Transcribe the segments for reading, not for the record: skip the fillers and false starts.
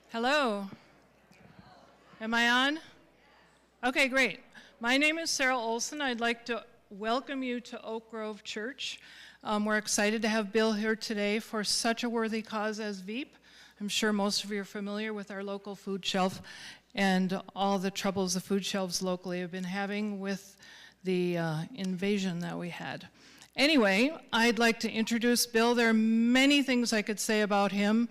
Hello. Am I on? Okay, great. My name is Sarah Olson. I'd like to welcome you to Oak Grove Church. We're excited to have Bill here today for such a worthy cause as VEAP. I'm sure most of you are familiar with our local food shelf and all the troubles the food shelves locally have been having with the invasion that we had. Anyway, I'd like to introduce Bill. There are many things I could say about him.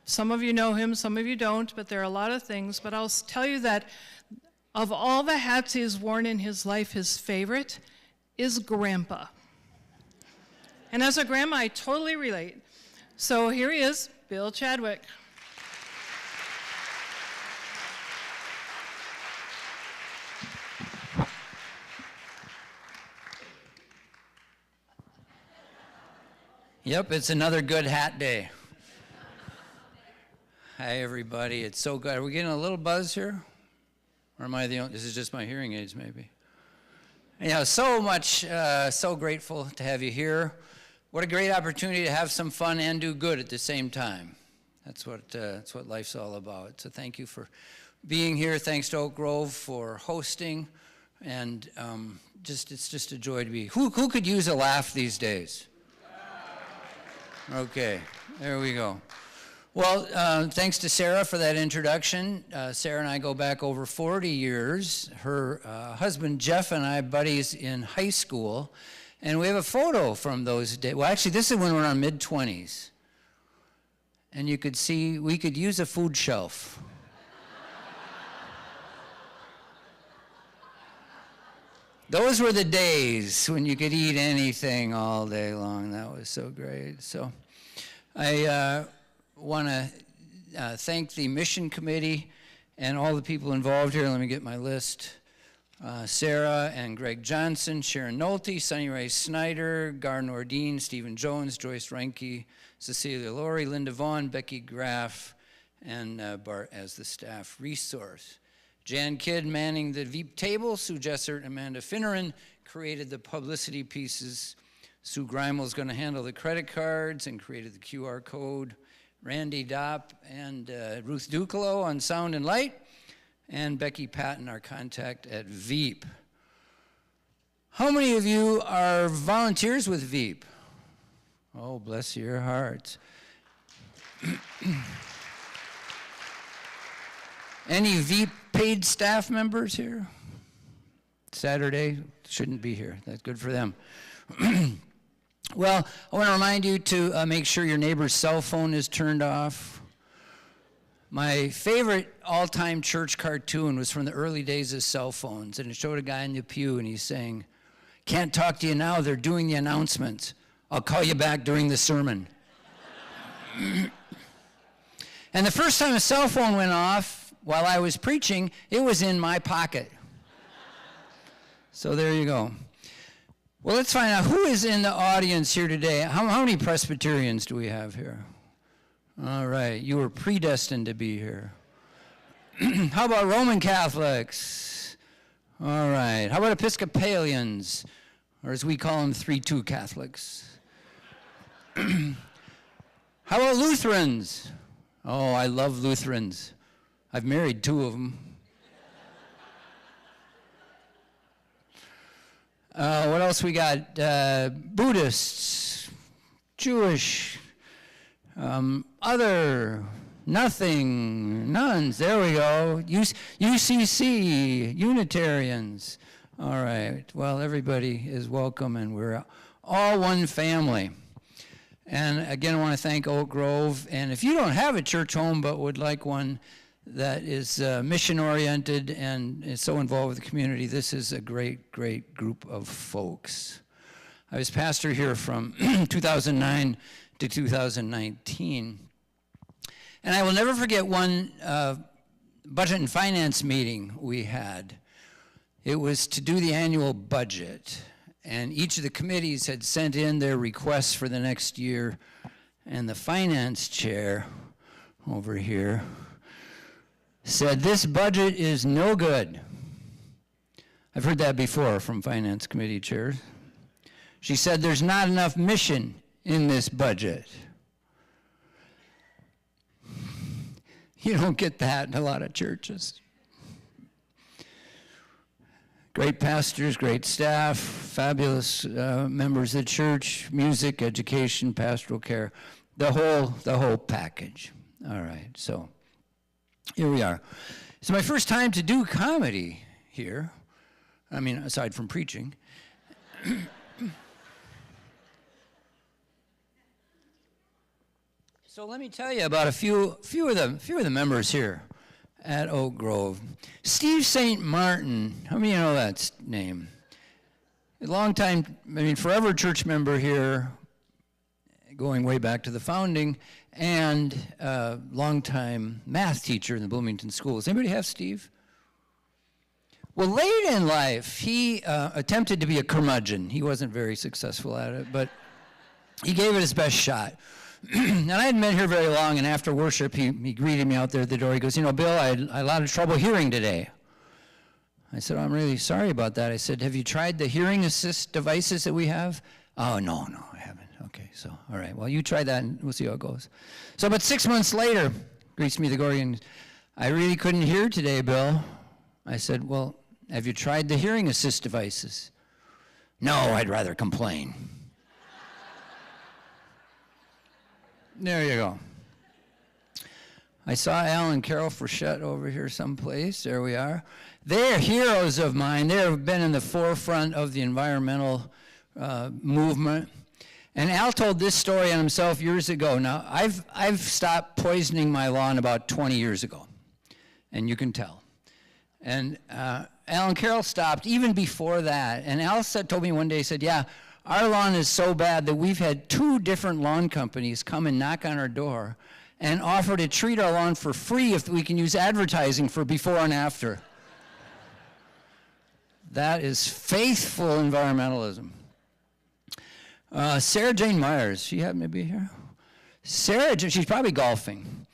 Some of you know him, some of you don't, but there are a lot of things. But I'll tell you that of all the hats he has worn in his life, his favorite is Grandpa. And as a grandma, I totally relate. So here he is, Bill Chadwick. Yep, it's another good hat day. Hi, everybody. It's so good. Are we getting a little buzz here? Or am I the only? This is just my hearing aids, maybe. Yeah, so grateful to have you here. What a great opportunity to have some fun and do good at the same time. That's what life's all about. So thank you for being here. Thanks to Oak Grove for hosting. And it's just a joy to be. Who could use a laugh these days? Okay, there we go. Well, thanks to Sarah for that introduction. Sarah and I go back over 40 years. Her husband Jeff and I buddies in high school, and we have a photo from those days. Well, actually, this is when we're in our mid-20s. And you could see we could use a food shelf. Those were the days when you could eat anything all day long. That was so great. So I want to thank the mission committee and all the people involved here. Let me get my list. Sarah and Greg Johnson, Sharon Nolte, Sunny Ray Snyder, Gar Nordine, Stephen Jones, Joyce Reinke, Cecilia Laurie, Linda Vaughn, Becky Graff, and Bart as the staff resource. Jan Kidd manning the VEAP table. Sue Jessert and Amanda Finneran created the publicity pieces. Sue Greimel is going to handle the credit cards and created the QR code. Randy Dopp and Ruth Ducalo on sound and light. And Becky Patton, our contact at VEAP. How many of you are volunteers with VEAP? Oh, bless your hearts. Any VEAP paid staff members here? Saturday shouldn't be here. That's good for them. Well, I want to remind you to make sure your neighbor's cell phone is turned off. My favorite all-time church cartoon was from the early days of cell phones, and it showed a guy in the pew, and he's saying, "Can't talk to you now, they're doing the announcements. I'll call you back during the sermon." And the first time a cell phone went off, while I was preaching, it was in my pocket. So there you go. Well, let's find out who is in the audience here today. How many Presbyterians do we have here? All right, you were predestined to be here. How about Roman Catholics? All right, how about Episcopalians? Or as we call them, 3-2 Catholics. How about Lutherans? Oh, I love Lutherans. I've married 2 of them. What else we got? Buddhists, Jewish, other, nothing, nuns. There we go. UCC, Unitarians. All right. Well, everybody is welcome, and we're all one family. And again, I want to thank Oak Grove. And if you don't have a church home but would like one that is mission-oriented and is so involved with the community, this is a great, great group of folks. I was pastor here from 2009 to 2019. And I will never forget one budget and finance meeting we had. It was to do the annual budget. And each of the committees had sent in their requests for the next year. And the finance chair over here said, "This budget is no good." I've heard that before from finance committee chairs. She said, "There's not enough mission in this budget." You don't get that in a lot of churches. Great pastors, great staff, fabulous members of the church, music, education, pastoral care, the whole package. All right, so here we are. It's my first time to do comedy here. I mean, aside from preaching. So let me tell you about a few of the members here at Oak Grove. Steve St. Martin, how many of you know that name? A long time, forever church member here, going way back to the founding, and long-time math teacher in the Bloomington schools. Anybody have Steve? Well, late in life, he attempted to be a curmudgeon. He wasn't very successful at it, but he gave it his best shot. And I hadn't been here very long, and after worship, he greeted me out there at the door. He goes, Bill, I had a lot of trouble hearing today. I said, I'm really sorry about that. I said, have you tried the hearing assist devices that we have? Oh, no, I haven't. Okay, so, all right. Well, you try that, and we'll see how it goes. So about 6 months later, greets me the door, and I really couldn't hear today, Bill. I said, well, have you tried the hearing assist devices? No, I'd rather complain. There you go. I saw Al and Carol Frechette over here someplace. There we are. They're heroes of mine. They've been in the forefront of the environmental movement. And Al told this story on himself years ago. Now, I've stopped poisoning my lawn about 20 years ago, and you can tell. And Al and Carol stopped even before that. And Al told me one day, he said, yeah, our lawn is so bad that we've had 2 different lawn companies come and knock on our door and offer to treat our lawn for free if we can use advertising for before and after. That is faithful environmentalism. Sarah Jane Myers, she happened to be here? She's probably golfing.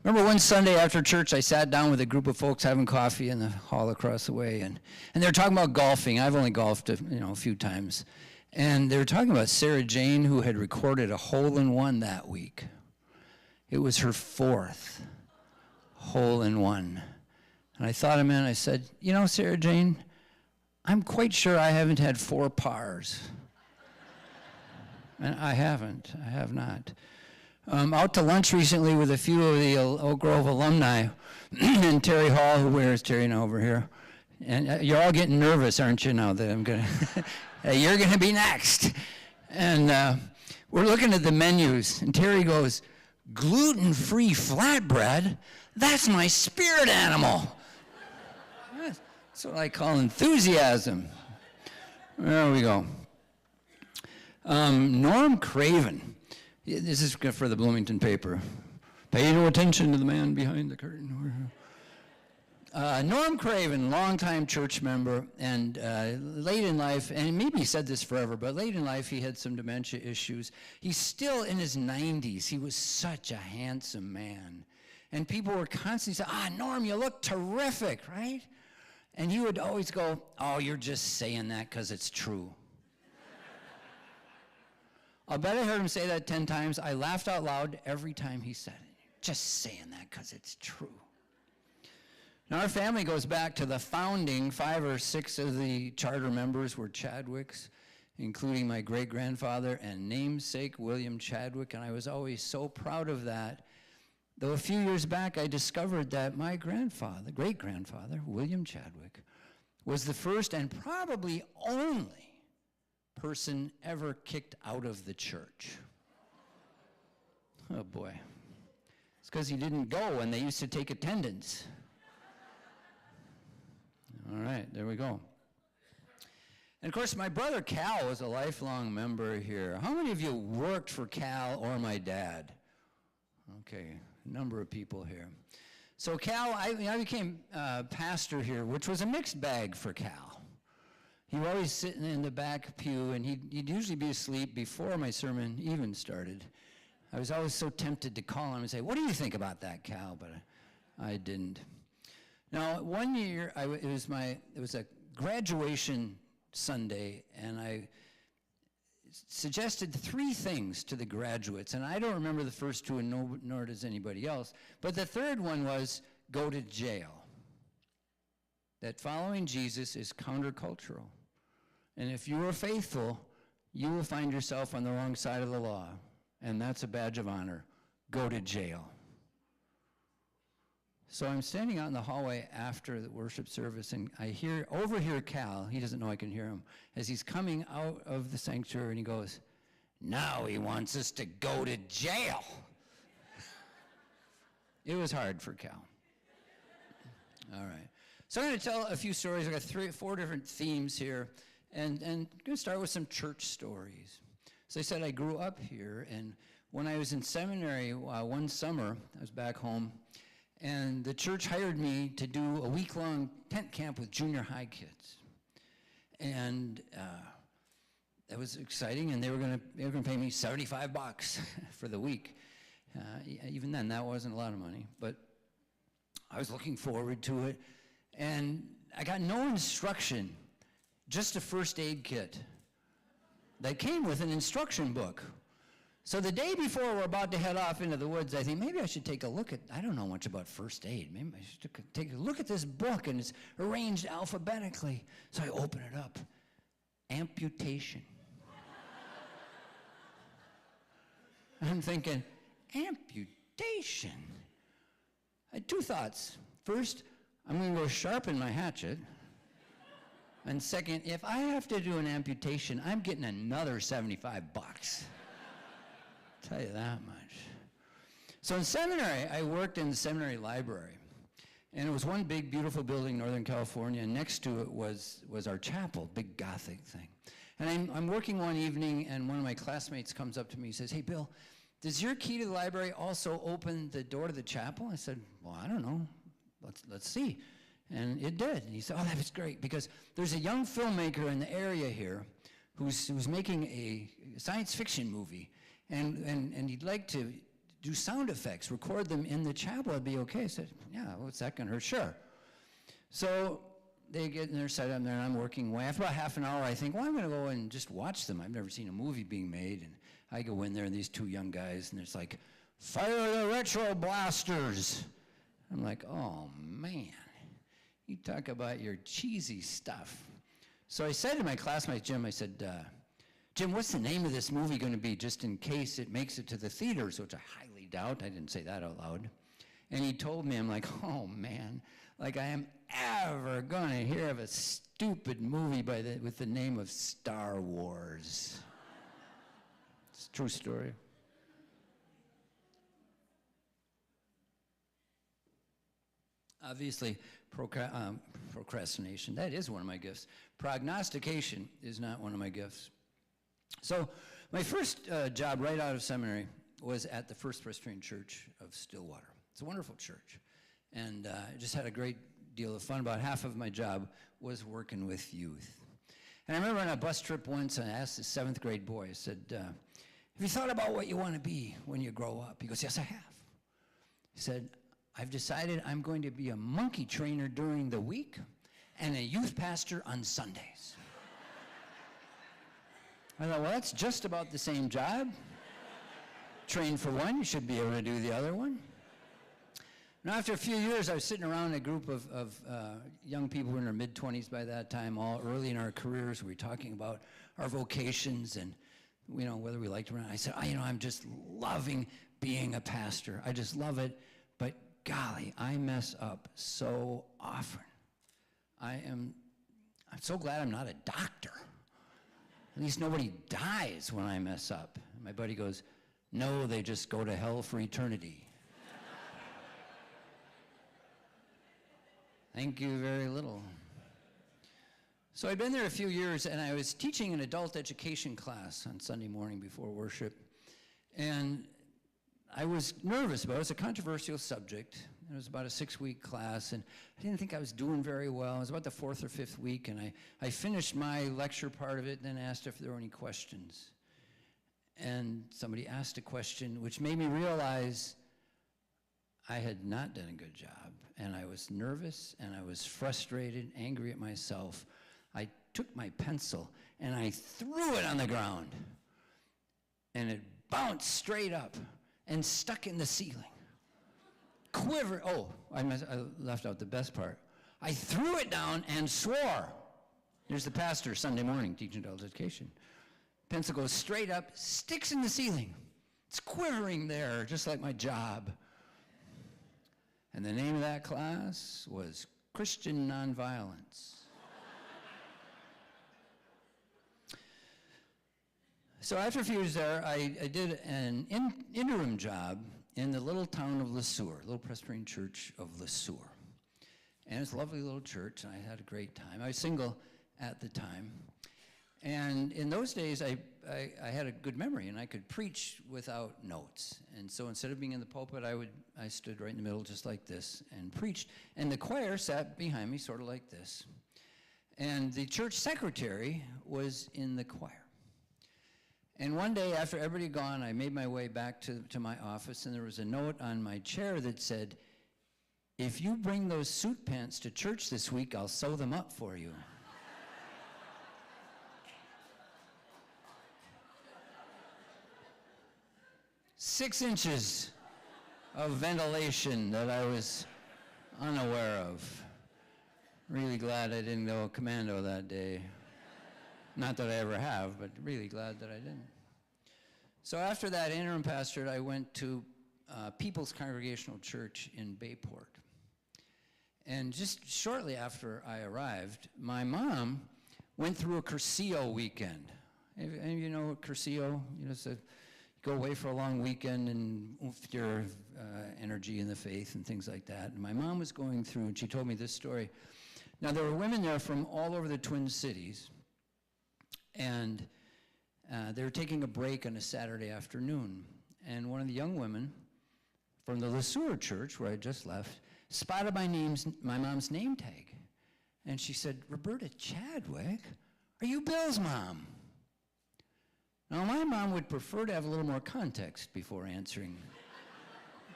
Remember one Sunday after church, I sat down with a group of folks having coffee in the hall across the way, and they were talking about golfing. I've only golfed a few times. And they were talking about Sarah Jane, who had recorded a hole-in-one that week. It was her 4th hole-in-one. And I thought a minute, I said, Sarah Jane, I'm quite sure I haven't had 4 pars. And I have not. Out to lunch recently with a few of the Oak Grove alumni, and Terry Hall, where's Terry now over here? And you're all getting nervous, aren't you, now that I'm going to... You're going to be next. And we're looking at the menus, and Terry goes, gluten-free flatbread? That's my spirit animal. That's what I call enthusiasm. There we go. Norm Craven. This is for the Bloomington paper. Pay no attention to the man behind the curtain. Norm Craven, longtime church member, and late in life, and maybe he said this forever, but late in life he had some dementia issues. He's still in his 90s. He was such a handsome man. And people were constantly saying, Norm, you look terrific, right? And he would always go, oh, you're just saying that because it's true. I'll bet I heard him say that 10 times. I laughed out loud every time he said it. Just saying that because it's true. Now, our family goes back to the founding. 5 or 6 of the charter members were Chadwicks, including my great-grandfather and namesake William Chadwick, and I was always so proud of that. Though a few years back, I discovered that my grandfather, great-grandfather, William Chadwick, was the first and probably only person ever kicked out of the church. Oh, boy. It's because he didn't go when they used to take attendance. All right, there we go. And of course, my brother Cal was a lifelong member here. How many of you worked for Cal or my dad? Okay, a number of people here. So Cal, I became pastor here, which was a mixed bag for Cal. He was always sitting in the back pew, and he'd usually be asleep before my sermon even started. I was always so tempted to call him and say, what do you think about that, Cal? But I didn't. Now, one year, it was a graduation Sunday, and suggested 3 things to the graduates, and I don't remember the first 2, and nor does anybody else, but the third one was go to jail. That following Jesus is countercultural. And if you are faithful, you will find yourself on the wrong side of the law, and that's a badge of honor. Go to jail. So I'm standing out in the hallway after the worship service, and I overhear Cal, he doesn't know I can hear him, as he's coming out of the sanctuary, and he goes, "Now he wants us to go to jail." It was hard for Cal. All right. So I'm going to tell a few stories. I've got 3 or 4 different themes here, and I'm going to start with some church stories. So I said I grew up here, and when I was in seminary one summer, I was back home, and the church hired me to do a week-long tent camp with junior high kids. And that was exciting, and they were gonna pay me $75 for the week. Even then, that wasn't a lot of money, but I was looking forward to it. And I got no instruction, just a first aid kit that came with an instruction book. So the day before we're about to head off into the woods, I think maybe I should take a look at, I don't know much about first aid. Maybe I should take a look at this book, and it's arranged alphabetically. So I open it up. Amputation. I'm thinking, amputation? I had 2 thoughts. First, I'm going to go sharpen my hatchet. And second, if I have to do an amputation, I'm getting another $75. Tell you that much. So in seminary, I worked in the seminary library. And it was one big, beautiful building in Northern California, and next to it was our chapel, big Gothic thing. And I'm working one evening, and one of my classmates comes up to me and says, "Hey, Bill, does your key to the library also open the door to the chapel?" I said, "Well, I don't know. Let's see." And it did. And he said, "Oh, that was great, because there's a young filmmaker in the area here who's making a science fiction movie, and he'd like to do sound effects, record them in the chapel. It'd be okay." I said, "Yeah, what's that gonna hurt?" "Sure." So they get in there, set up there, and I'm working away. After about half an hour, I think, well, I'm gonna go and just watch them. I've never seen a movie being made. And I go in there, and these 2 young guys, and it's like, "Fire the retro blasters." I'm like, oh man, you talk about your cheesy stuff. So I said to my classmate, Jim, I said, "Jim, what's the name of this movie going to be, just in case it makes it to the theaters?" Which I highly doubt. I didn't say that out loud. And he told me, I'm like, oh man, like I am ever going to hear of a stupid movie with the name of Star Wars. It's a true story. Obviously, procrastination, that is one of my gifts. Prognostication is not one of my gifts. So my first job right out of seminary was at the First Presbyterian Church of Stillwater. It's a wonderful church. And I just had a great deal of fun. About half of my job was working with youth. And I remember on a bus trip once, I asked a 7th grade boy, I said, "Have you thought about what you want to be when you grow up?" He goes, "Yes, I have." He said, "I've decided I'm going to be a monkey trainer during the week and a youth pastor on Sundays." I thought, well, that's just about the same job. Train for one, you should be able to do the other one. Now, after a few years, I was sitting around a group of young people in their mid-20s by that time, all early in our careers. We were talking about our vocations and, whether we liked it or not. I said, I'm just loving being a pastor. I just love it. But golly, I mess up so often. I'm so glad I'm not a doctor. At least nobody dies when I mess up. And my buddy goes, "No, they just go to hell for eternity." Thank you very little. So I'd been there a few years, and I was teaching an adult education class on Sunday morning before worship. And I was nervous about it. It was a controversial subject. It was about a 6-week class, and I didn't think I was doing very well. It was about the 4th or 5th week, and I finished my lecture part of it and then asked if there were any questions. And somebody asked a question, which made me realize I had not done a good job, and I was nervous, and I was frustrated, angry at myself. I took my pencil, and I threw it on the ground. and it bounced straight up and stuck in the ceiling. Quiver. Oh, I left out the best part. I threw it down and swore. Here's the pastor Sunday morning teaching adult education. Pencil goes straight up, sticks in the ceiling. It's quivering there, just like my job. And the name of that class was Christian Nonviolence. So after a few years there, I did an interim job in the little town of Le Sueur, little Presbyterian church of Le Sueur. And it's a lovely little church, and I had a great time. I was single at the time. And in those days, I had a good memory, and I could preach without notes. And so instead of being in the pulpit, I stood right in the middle just like this and preached. And the choir sat behind me sort of like this. And the church secretary was in the choir. And one day, after everybody had gone, I made my way back to my office, and there was a note on my chair that said, "If you bring those suit pants to church this week, I'll sew them up for you." "6 inches of ventilation that I was unaware of. Really glad I didn't go commando that day. Not that I ever have, but really glad that I didn't. So after that interim pastorate, I went to People's Congregational Church in Bayport. And just shortly after I arrived, my mom went through a Cursillo weekend. Any of you know what Cursillo? You know, you go away for a long weekend and with your energy in the faith and things like that. And my mom was going through, and she told me this story. Now, there were women there from all over the Twin Cities, and they were taking a break on a Saturday afternoon. And one of the young women from the Le Sueur church, where I just left, spotted my mom's name tag. And she said, "Roberta Chadwick, are you Bill's mom?" Now, my mom would prefer to have a little more context before answering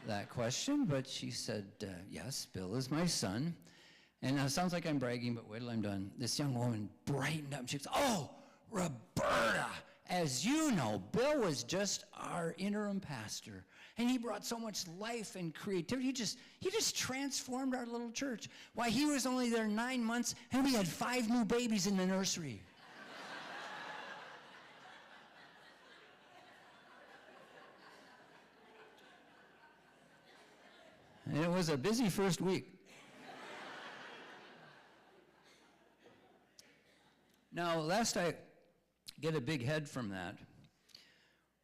that question, but she said, "Yes, Bill is my son." And now it sounds like I'm bragging, but wait till I'm done. This young woman brightened up, and she goes, "Oh, Roberta, as you know, Bill was just our interim pastor, and he brought so much life and creativity. He just transformed our little church. Why, he was only there 9 months, and we had 5 new babies in the nursery." And it was a busy first week. Now, lest I get a big head from that,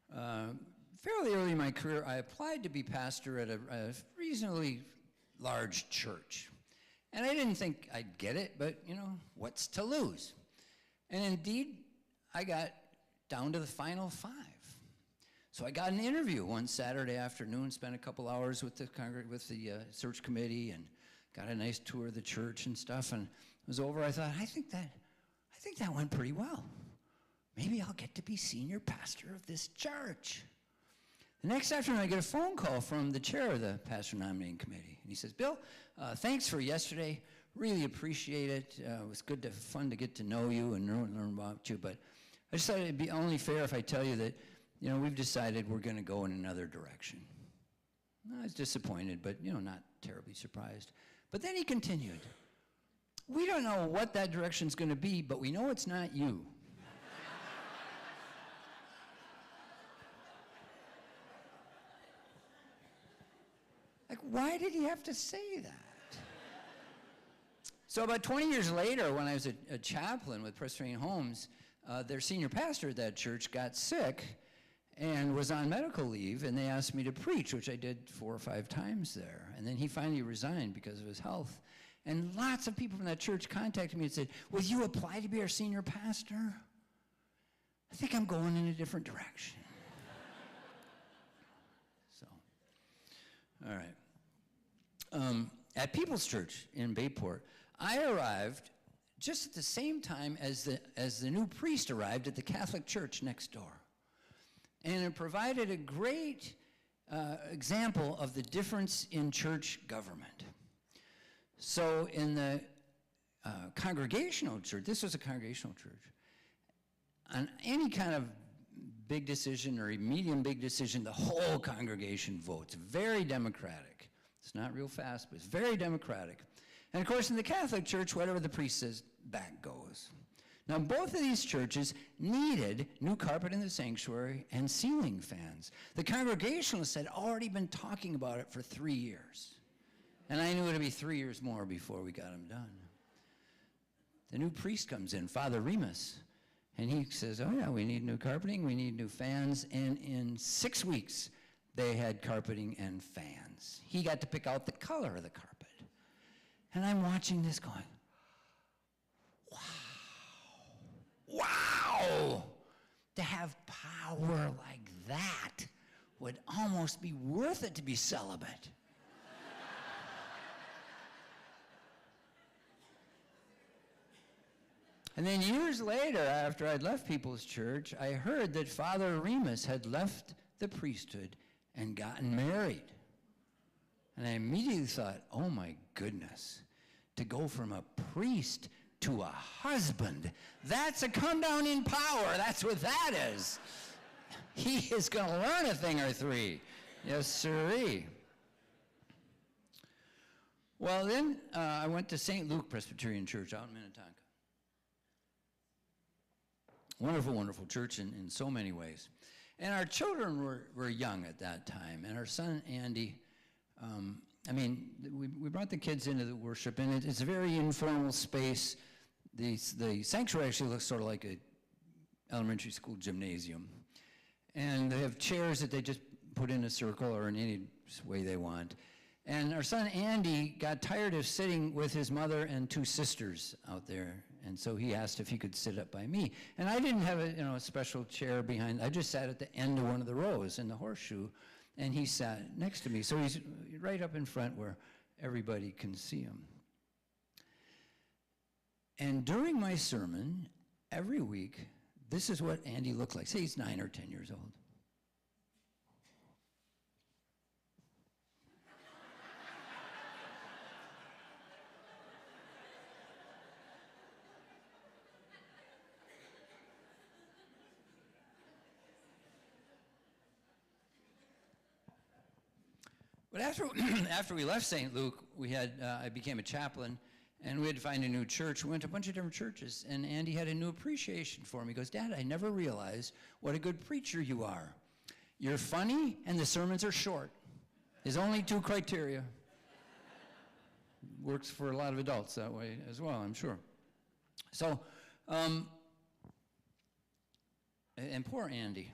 fairly early in my career, I applied to be pastor at a reasonably large church. And I didn't think I'd get it, but, you know, what's to lose? And indeed, I got down to the final 5. So I got an interview one Saturday afternoon, spent a couple hours with the search committee, and got a nice tour of the church and stuff. And it was over. I thought, I think that went pretty well. Maybe I'll get to be senior pastor of this church. The next afternoon, I get a phone call from the chair of the pastor nominating committee. And he says, "Bill, thanks for yesterday. Really appreciate it. It was fun to get to know you and learn about you. But I just thought it'd be only fair if I tell you that, you know, we've decided we're going to go in another direction." I was disappointed, but, you know, not terribly surprised. But then he continued, "We don't know what that direction's going to be, but we know it's not you." Like, why did he have to say that? So about 20 years later, when I was a chaplain with Presbyterian Homes, their senior pastor at that church got sick and was on medical leave, and they asked me to preach, which I did 4 or 5 times there. And then he finally resigned because of his health. And lots of people from that church contacted me and said, "Will you apply to be our senior pastor? I think I'm going in a different direction." So, all right. At People's Church in Bayport, I arrived just at the same time as the new priest arrived at the Catholic Church next door. And it provided a great example of the difference in church government. So in the congregational church, this was a congregational church, on any kind of big decision or a medium big decision, the whole congregation votes. Very democratic. It's not real fast, but it's very democratic. And of course, in the Catholic Church, whatever the priest says, that goes. Now, both of these churches needed new carpet in the sanctuary and ceiling fans. The Congregationalists had already been talking about it for 3 years. And I knew it would be 3 years more before we got them done. The new priest comes in, Father Remus, and he says, oh yeah, we need new carpeting, we need new fans, and in 6 weeks, they had carpeting and fans. He got to pick out the color of the carpet. And I'm watching this going, wow, wow! To have power like that would almost be worth it to be celibate. And then years later, after I'd left People's Church, I heard that Father Remus had left the priesthood and gotten married. And I immediately thought, oh my goodness, to go from a priest to a husband, that's a come down in power. That's what that is. He is going to learn a thing or three. Yes, sirree. Well, then I went to St. Luke Presbyterian Church out in Minnetonka. Wonderful, wonderful church in so many ways. And our children were young at that time. And our son, Andy, we brought the kids into the worship, and it's a very informal space. The sanctuary actually looks sort of like a elementary school gymnasium. And they have chairs that they just put in a circle or in any way they want. And our son, Andy, got tired of sitting with his mother and 2 sisters out there. And so he asked if he could sit up by me. And I didn't have a special chair behind. I just sat at the end of one of the rows in the horseshoe. And he sat next to me. So he's right up in front where everybody can see him. And during my sermon, every week, this is what Andy looked like. Say he's 9 or 10 years old. But after we left St. Luke, I became a chaplain, and we had to find a new church. We went to a bunch of different churches, and Andy had a new appreciation for me. He goes, Dad, I never realized what a good preacher you are. You're funny, and the sermons are short. There's only 2 criteria. Works for a lot of adults that way as well, I'm sure. So, and poor Andy.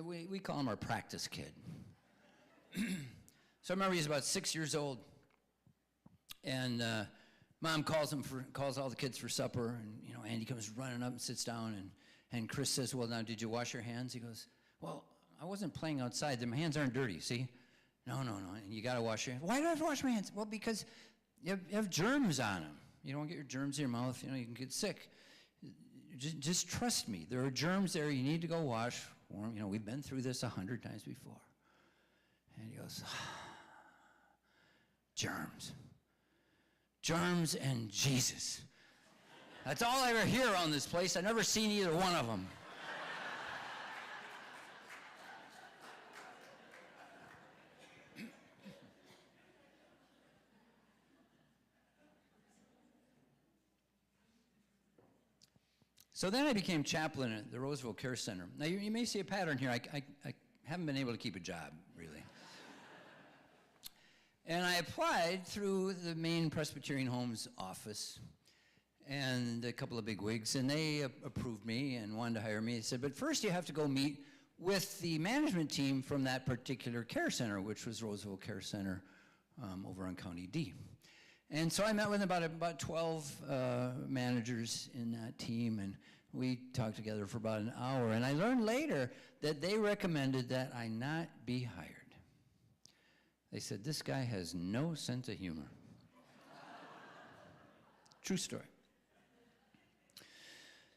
We call him our practice kid. So I remember he's about 6 years old, and Mom calls all the kids for supper, and Andy comes running up and sits down, and Chris says, well, now, did you wash your hands? He goes, well, I wasn't playing outside. My hands aren't dirty, see? No, and you got to wash your hands. Why do I have to wash my hands? Well, because you have germs on them. You don't get your germs in your mouth, you can get sick. Just trust me. There are germs there. You need to go wash. We've been through this 100 times before. And he goes, germs. Germs and Jesus. That's all I ever hear around this place. I've never seen either one of them. So then I became chaplain at the Roseville Care Center. Now you may see a pattern here. I haven't been able to keep a job, really. And I applied through the Maine Presbyterian Homes office and a couple of big wigs, and they approved me and wanted to hire me. They said, but first you have to go meet with the management team from that particular care center, which was Roseville Care Center over on County D. And so I met with about 12 managers in that team, and we talked together for about an hour. And I learned later that they recommended that I not be hired. They said, this guy has no sense of humor. True story.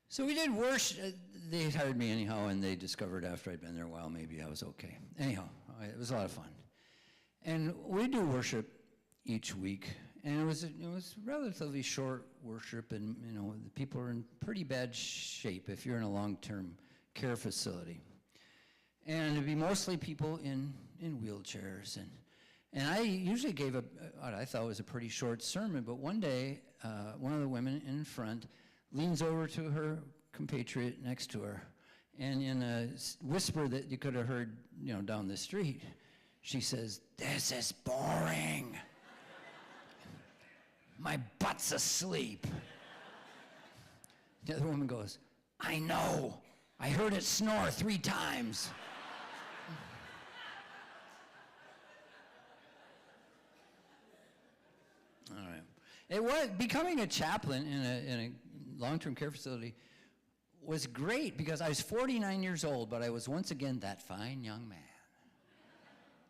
So we did worship. They hired me anyhow, and they discovered after I'd been there a while, maybe I was okay. Anyhow, it was a lot of fun. And we do worship each week, and it was relatively short worship, and the people are in pretty bad shape if you're in a long-term care facility. And it'd be mostly people in wheelchairs. And I usually gave what I thought was a pretty short sermon, but one day, one of the women in front leans over to her compatriot next to her, and in a whisper that you could have heard, down the street, she says, "This is boring. My butt's asleep." The other woman goes, "I know. I heard it snore 3 times. All right. It was becoming a chaplain in a long-term care facility was great because I was 49 years old, but I was once again that fine young man.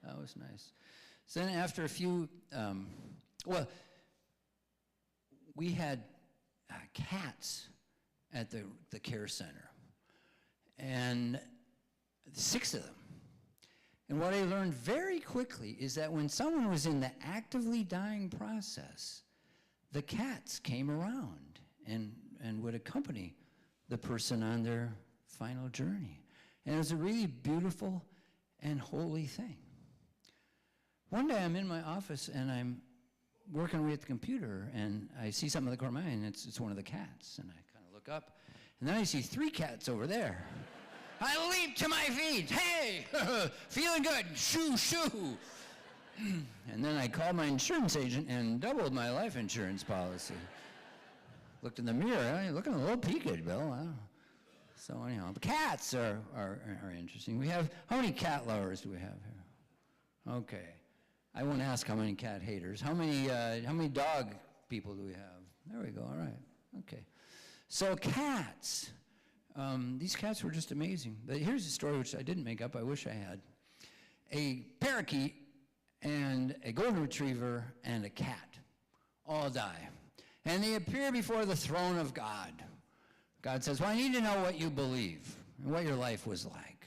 That was nice. So then after a few, we had cats at the care center, and 6 of them. And what I learned very quickly is that when someone was in the actively dying process, the cats came around and would accompany the person on their final journey. And it was a really beautiful and holy thing. One day I'm in my office and I'm working away at the computer and I see something in the corner of my eye, and it's one of the cats. And I kind of look up, and then I see 3 cats over there. I leap to my feet. Hey, feeling good. Shoo, shoo. And then I called my insurance agent and doubled my life insurance policy. Looked in the mirror. You're looking a little peaked, Bill. So anyhow, the cats are interesting. We have, how many cat lovers do we have here? Okay. I won't ask how many cat haters. How many dog people do we have? There we go. All right. Okay. So cats. These cats were just amazing. But here's a story which I didn't make up. I wish I had. A parakeet and a golden retriever and a cat all die. And they appear before the throne of God. God says, well, I need to know what you believe and what your life was like.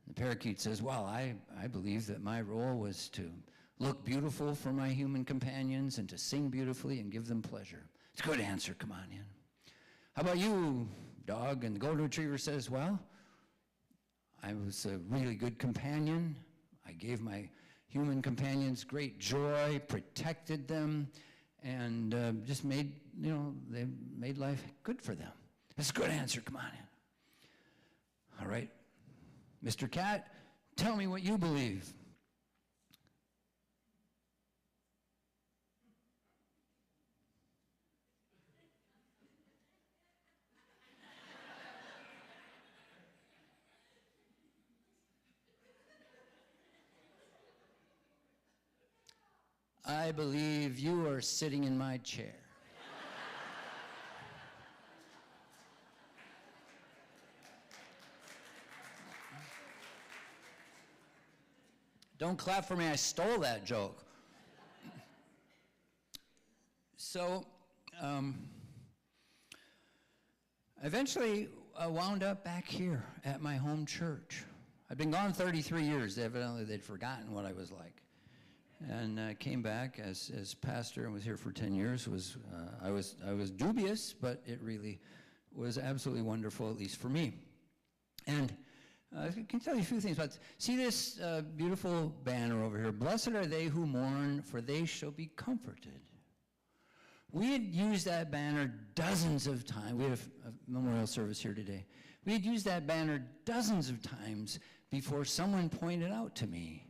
The parakeet says, well, I believe that my role was to look beautiful for my human companions and to sing beautifully and give them pleasure. It's a good answer. Come on in. How about you, dog? And the golden retriever says, well, I was a really good companion. I gave my human companions great joy, protected them, and just made, they made life good for them. That's a good answer. Come on in. All right. Mr. Cat, tell me what you believe. I believe you are sitting in my chair. Don't clap for me, I stole that joke. So, eventually wound up back here at my home church. I'd been gone 33 years. Evidently, they'd forgotten what I was like. And came back as pastor and was here for 10 years. I was dubious, but it really was absolutely wonderful, at least for me. And I can tell you a few things about. See this beautiful banner over here. Blessed are they who mourn, for they shall be comforted. We had used that banner dozens of times. We had a memorial service here today. We had used that banner dozens of times before someone pointed out to me.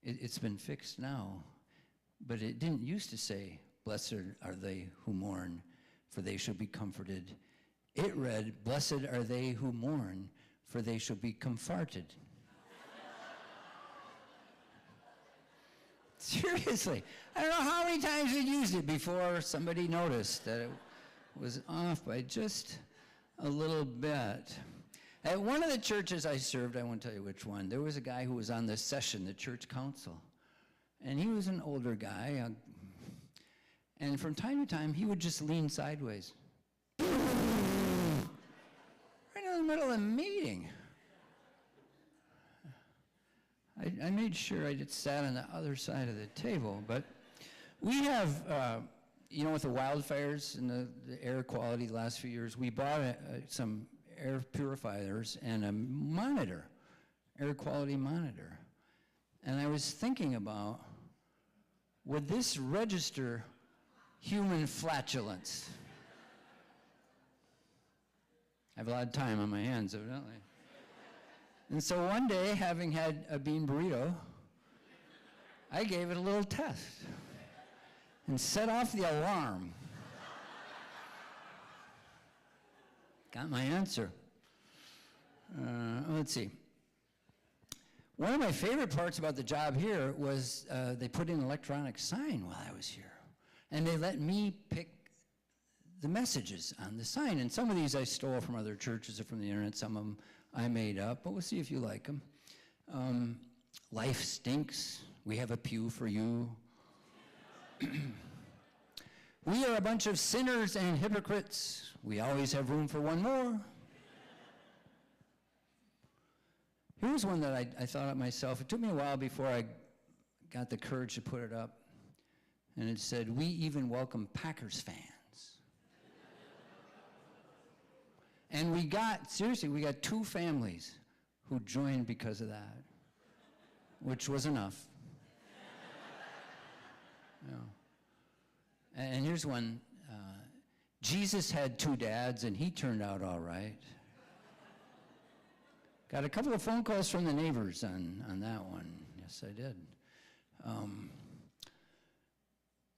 It's been fixed now, but it didn't used to say, blessed are they who mourn, for they shall be comforted. It read, blessed are they who mourn, for they shall be comforted. Seriously, I don't know how many times we used it before somebody noticed that it was off by just a little bit. At one of the churches I served, I won't tell you which one, there was a guy who was on the session, the church council. And he was an older guy. And from time to time, he would just lean sideways. Right in the middle of the meeting. I made sure I just sat on the other side of the table. But we have, with the wildfires and the air quality the last few years, we bought some air purifiers and a monitor, air quality monitor. And I was thinking about, would this register human flatulence? I have a lot of time on my hands, evidently. And so one day, having had a bean burrito, I gave it a little test and set off the alarm. Got my answer. Let's see. One of my favorite parts about the job here was they put in an electronic sign while I was here. And they let me pick the messages on the sign. And some of these I stole from other churches or from the internet. Some of them I made up, but we'll see if you like them. Life stinks. We have a pew for you. We are a bunch of sinners and hypocrites. We always have room for one more. Here's one that I thought of myself. It took me a while before I got the courage to put it up. And it said, "We even welcome Packers fans." And we got 2 families who joined because of that, which was enough. Yeah. And here's one. Jesus had 2 dads, and he turned out all right. Got a couple of phone calls from the neighbors on that one. Yes, I did.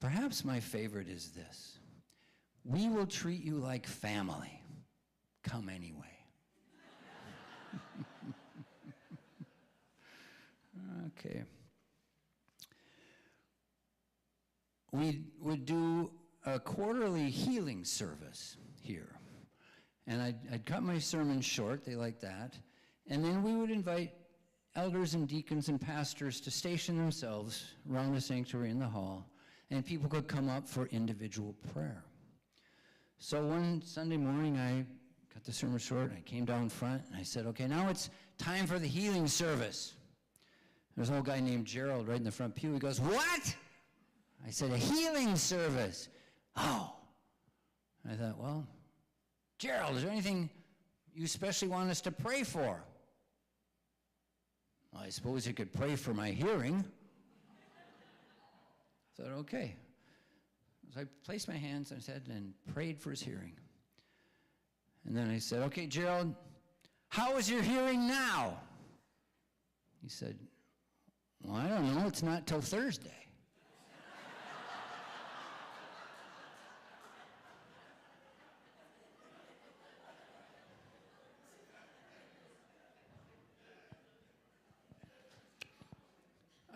Perhaps my favorite is this. "We will treat you like family. Come anyway." Okay. We would do a quarterly healing service here. And I'd cut my sermon short, they like that. And then we would invite elders and deacons and pastors to station themselves around the sanctuary in the hall, and people could come up for individual prayer. So one Sunday morning, I cut the sermon short, I came down front, and I said, "Okay, now it's time for the healing service." There's an old guy named Gerald right in the front pew. He goes, "What?" I said, "A healing service." "Oh." And I thought, well, Gerald, is there anything you especially want us to pray for? "Well, I suppose you could pray for my hearing." I thought, okay. So I placed my hands on his head and prayed for his hearing. And then I said, "Okay, Gerald, how is your hearing now?" He said, "Well, I don't know. It's not till Thursday."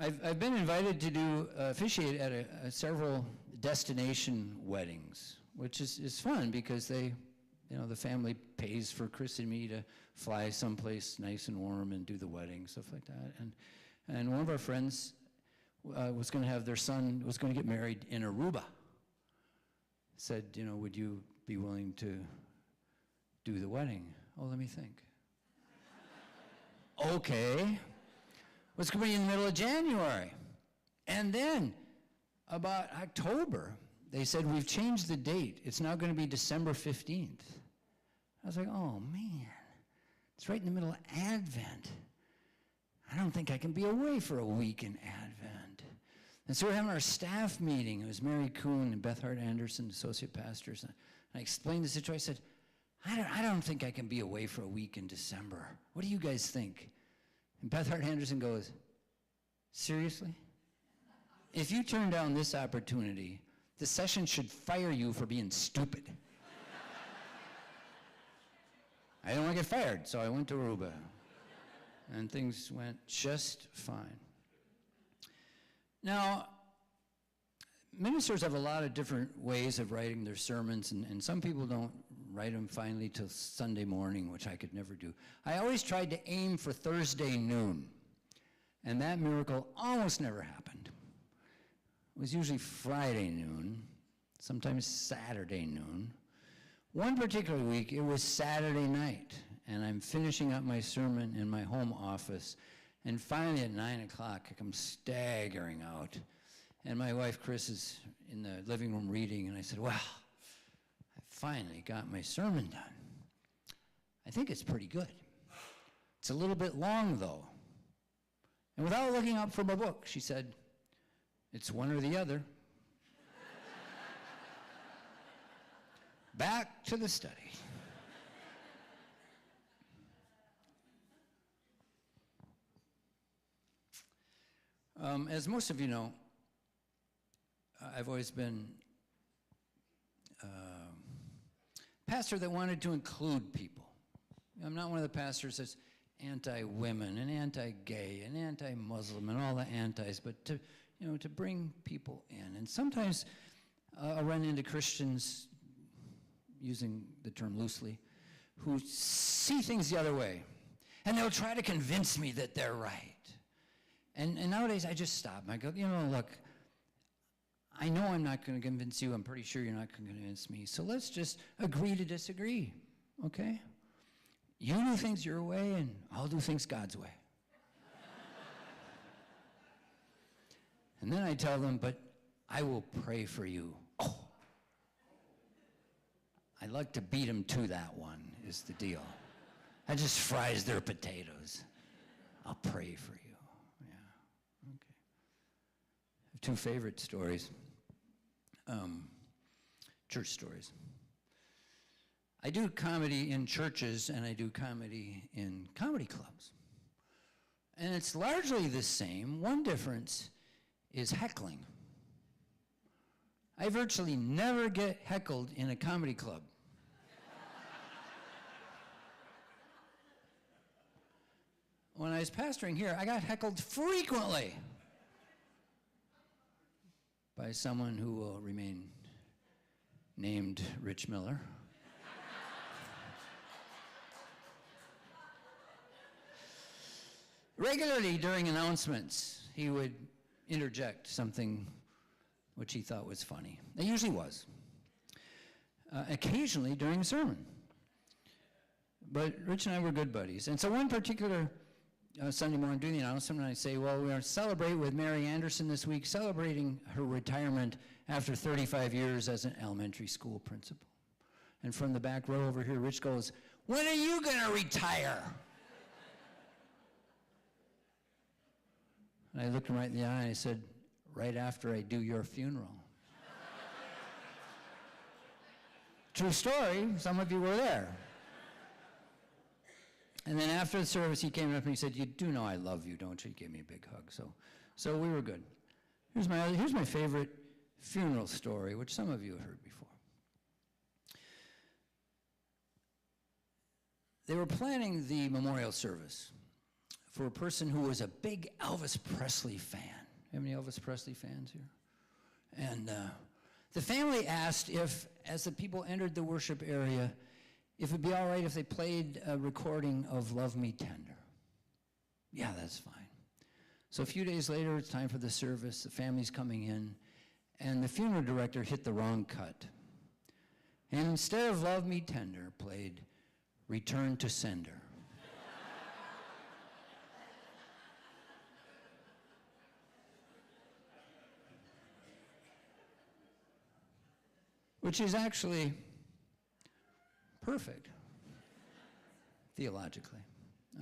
I've been invited to officiate at several destination weddings, which is fun because the family pays for Chris and me to fly someplace nice and warm and do the wedding, stuff like that. And one of our friends was going to have their son was going to get married in Aruba. Said, "Would you be willing to do the wedding?" "Oh, let me think." "Okay. It's going to be in the middle of January." And then, about October, they said, "We've changed the date. It's now going to be December 15th. I was like, oh, man. It's right in the middle of Advent. I don't think I can be away for a week in Advent. And so we're having our staff meeting. It was Mary Kuhn and Beth Hart Anderson, associate pastors. And I explained the situation. I said, I don't think I can be away for a week in December. What do you guys think?" And Beth Hart Anderson goes, "Seriously? If you turn down this opportunity, the session should fire you for being stupid." I didn't want to get fired, so I went to Aruba. And things went just fine. Now, ministers have a lot of different ways of writing their sermons, and some people don't write them finally till Sunday morning, which I could never do. I always tried to aim for Thursday noon, and that miracle almost never happened. It was usually Friday noon, sometimes Saturday noon. One particular week, it was Saturday night, and I'm finishing up my sermon in my home office, and finally at 9 o'clock, I come staggering out. And my wife, Chris, is in the living room reading, and I said, "Well, I finally got my sermon done." I think it's pretty good. It's a little bit long, though. And without looking up from a book, she said, it's one or the other. Back to the study. As most of you know, I've always been a pastor that wanted to include people. I'm not one of the pastors that's anti-women and anti-gay and anti-Muslim and all the antis, but to bring people in. And sometimes I'll run into Christians, using the term loosely, who see things the other way. And they'll try to convince me that they're right. And nowadays I just stop and I go, look, I know I'm not going to convince you. I'm pretty sure you're not going to convince me. So let's just agree to disagree, okay? You do things your way, and I'll do things God's way. And then I tell them, but I will pray for you. Oh, I like to beat them to that one, is the deal. That just fries their potatoes. I'll pray for you. Yeah, okay. I have two favorite stories, church stories. I do comedy in churches and I do comedy in comedy clubs. And it's largely the same. One difference is heckling. I virtually never get heckled in a comedy club. When I was pastoring here, I got heckled frequently by someone who will remain named Rich Miller. Regularly during announcements, he would interject something which he thought was funny. It usually was. Occasionally during a sermon. But Rich and I were good buddies. And so one particular Sunday morning during the announcement, I say, well, we're going to celebrate with Mary Anderson this week, celebrating her retirement after 35 years as an elementary school principal. And from the back row over here, Rich goes, when are you going to retire? And I looked him right in the eye and I said, right after I do your funeral. True story, some of you were there. And then after the service, he came up and he said, you do know I love you, don't you? He gave me a big hug. So we were good. Here's my favorite funeral story, which some of you have heard before. They were planning the memorial service for a person who was a big Elvis Presley fan. Have any Elvis Presley fans here? And the family asked if, as the people entered the worship area, if it'd be all right if they played a recording of Love Me Tender. Yeah, that's fine. So a few days later, it's time for the service. The family's coming in, and the funeral director hit the wrong cut. And instead of Love Me Tender, played Return to Sender. Which is actually perfect, theologically.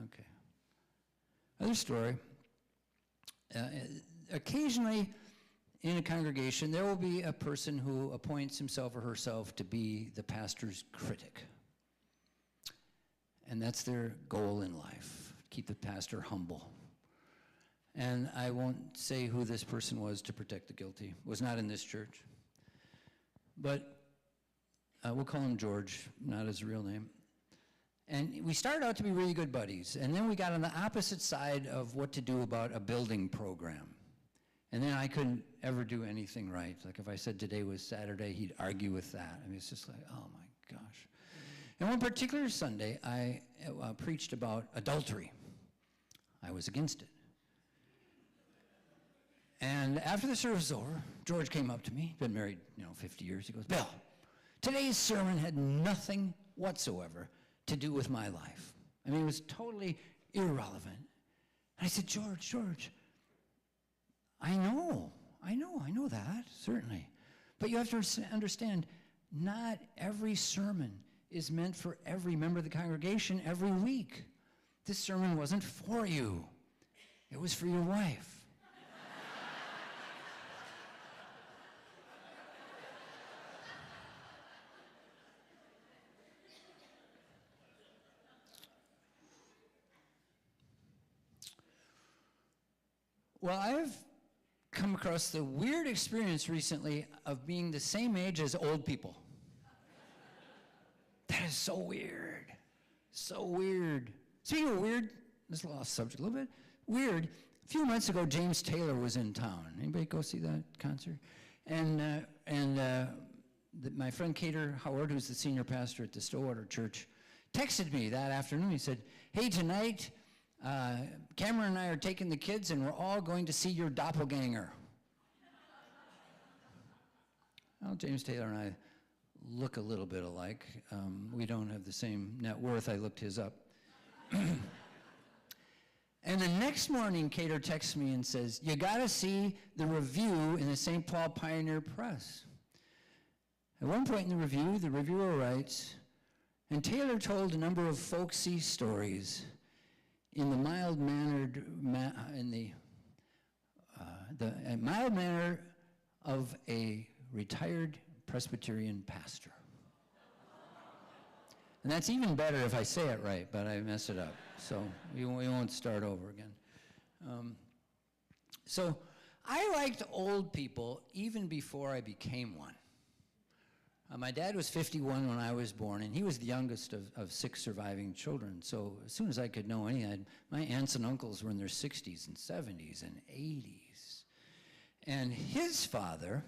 Okay. Other story. Occasionally in a congregation, there will be a person who appoints himself or herself to be the pastor's critic. And that's their goal in life, keep the pastor humble. And I won't say who this person was to protect the guilty. It was not in this church. But we'll call him George, not his real name. And we started out to be really good buddies. And then we got on the opposite side of what to do about a building program. And then I couldn't ever do anything right. Like if I said today was Saturday, he'd argue with that. I mean, it's just like, oh my gosh. And one particular Sunday, I preached about adultery. I was against it. And after the service was over, George came up to me, been married, 50 years. He goes, Bill, today's sermon had nothing whatsoever to do with my life. I mean, it was totally irrelevant. And I said, George, I know that, certainly. But you have to understand, not every sermon is meant for every member of the congregation every week. This sermon wasn't for you. It was for your wife. Well, I've come across the weird experience recently of being the same age as old people. That is so weird. So weird. Speaking of weird, this is a lost subject a little bit. Weird. A few months ago, James Taylor was in town. Anybody go see that concert? And my friend Cater Howard, who's the senior pastor at the Stillwater Church, texted me that afternoon. He said, "Hey, tonight, Cameron and I are taking the kids, and we're all going to see your doppelganger." Well, James Taylor and I look a little bit alike. We don't have the same net worth. I looked his up. And the next morning, Cater texts me and says, "You got to see the review in the St. Paul Pioneer Press." At one point in the reviewer writes, "And Taylor told a number of folksy stories in the mild manner of a retired Presbyterian pastor." And that's even better if I say it right, but I mess it up. So we won't start over again. So I liked old people even before I became one. My dad was 51 when I was born, and he was the youngest of 6 surviving children. So as soon as I could know anything, my aunts and uncles were in their 60s and 70s and 80s. And his father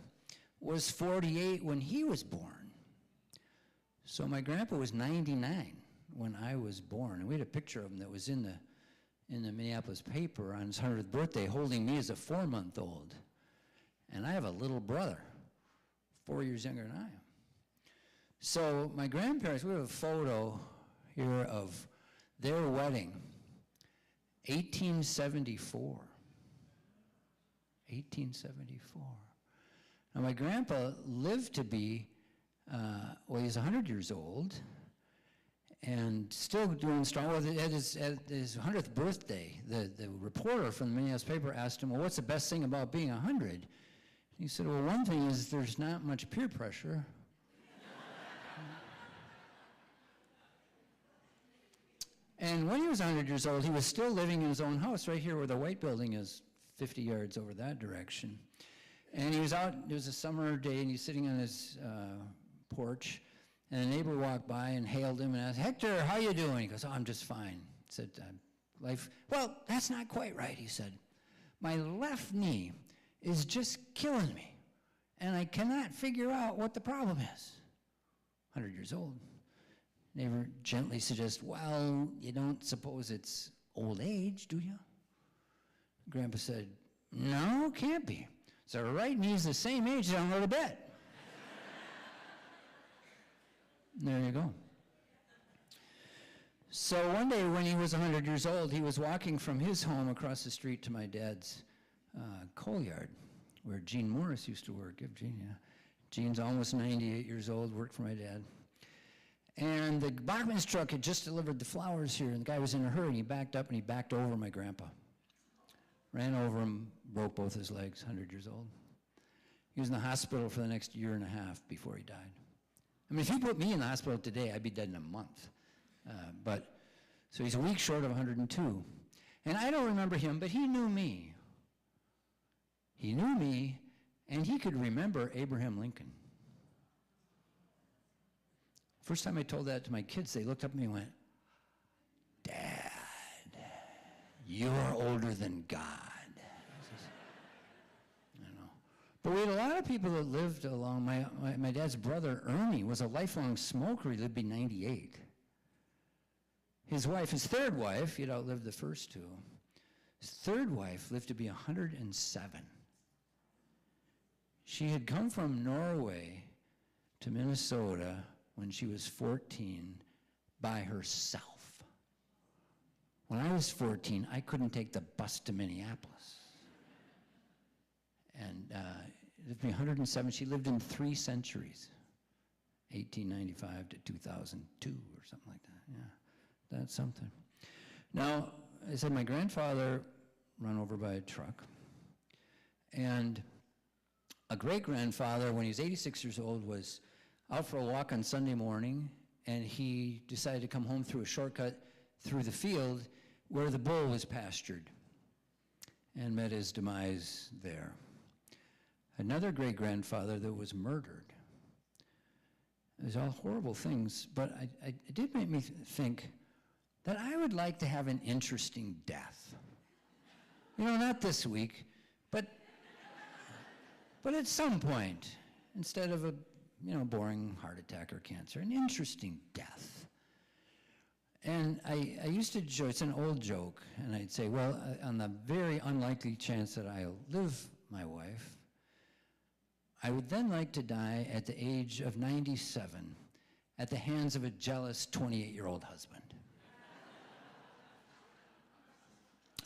was 48 when he was born. So my grandpa was 99 when I was born. And we had a picture of him that was in the Minneapolis paper on his 100th birthday, holding me as a 4-month-old. And I have a little brother, 4 years younger than I am. So my grandparents, we have a photo here of their wedding, 1874. 1874. Now my grandpa lived to be, he's 100 years old and still doing strong. Well, at his 100th birthday, the reporter from the Minneapolis paper asked him, "Well, what's the best thing about being 100? He said, "Well, one thing is there's not much peer pressure." And when he was 100 years old, he was still living in his own house right here where the white building is, 50 yards over that direction. And he was out, it was a summer day, and he's sitting on his porch, and a neighbor walked by and hailed him and asked, "Hector, how you doing?" He goes, "Oh, I'm just fine." He said, "Life, well, that's not quite right," he said. "My left knee is just killing me, and I cannot figure out what the problem is." 100 years old. Neighbor gently suggests, "Well, you don't suppose it's old age, do you?" Grandpa said, "No, can't be. So the right knee's the same age as I don't go to bed." There you go. So one day when he was 100 years old, he was walking from his home across the street to my dad's coal yard, where Gene Morris used to work. Give Gene, yeah. Gene's almost 98 years old, worked for my dad. And the Bachman's truck had just delivered the flowers here, and the guy was in a hurry, and he backed up and he backed over my grandpa. Ran over him, broke both his legs, 100 years old. He was in the hospital for the next year and a half before he died. I mean, if you put me in the hospital today, I'd be dead in a month. So he's a week short of 102. And I don't remember him, but he knew me. He knew me, and he could remember Abraham Lincoln. First time I told that to my kids, they looked up at me and went, "Dad, you're older than God." But we had a lot of people that lived along. My dad's brother, Ernie, was a lifelong smoker. He lived to be 98. His wife, his third wife, he'd outlived the first two. His third wife lived to be 107. She had come from Norway to Minnesota when she was 14 by herself. When I was 14, I couldn't take the bus to Minneapolis. And it lived to be 107. She lived in 3 centuries. 1895 to 2002 or something like that. Yeah, that's something. Now, I said my grandfather run over by a truck, and a great-grandfather, when he was 86 years old, was out for a walk on Sunday morning, and he decided to come home through a shortcut through the field where the bull was pastured, and met his demise there. Another great-grandfather that was murdered. There's all horrible things, but it did make me think that I would like to have an interesting death. You know, not this week, but at some point, instead of a boring heart attack or cancer, an interesting death. And I used to joke, it's an old joke, and I'd say, well, on the very unlikely chance that I'll live my wife, I would then like to die at the age of 97 at the hands of a jealous 28-year-old husband.